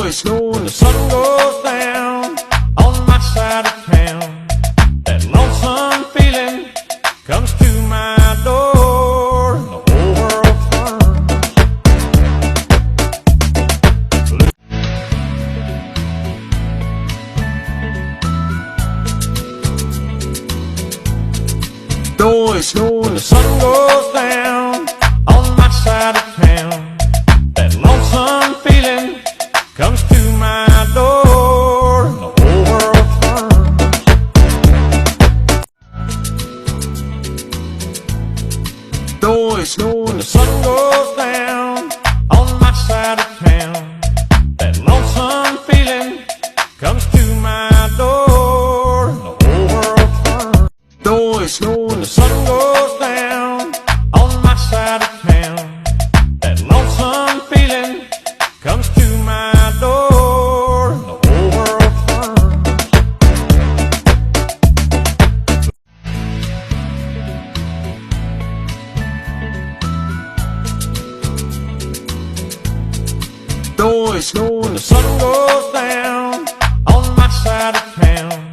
it's snow and the sun goes down on my side of town. That lonesome feeling comes to my door, and the whole world turns. Snow, it's snow and the sun goes down on my side of town. That lonesome feeling comes to my door, and the whole world turns. Snow, it's snow and the sun goes down on my side of town. That lonesome feeling comes to my door, and the whole world turns. Snow, it's snow and the sun goes down on my side of town. That lonesome feeling comes to my door, and the whole world turns. Snow, it's snow and the sun goes down on my side of town.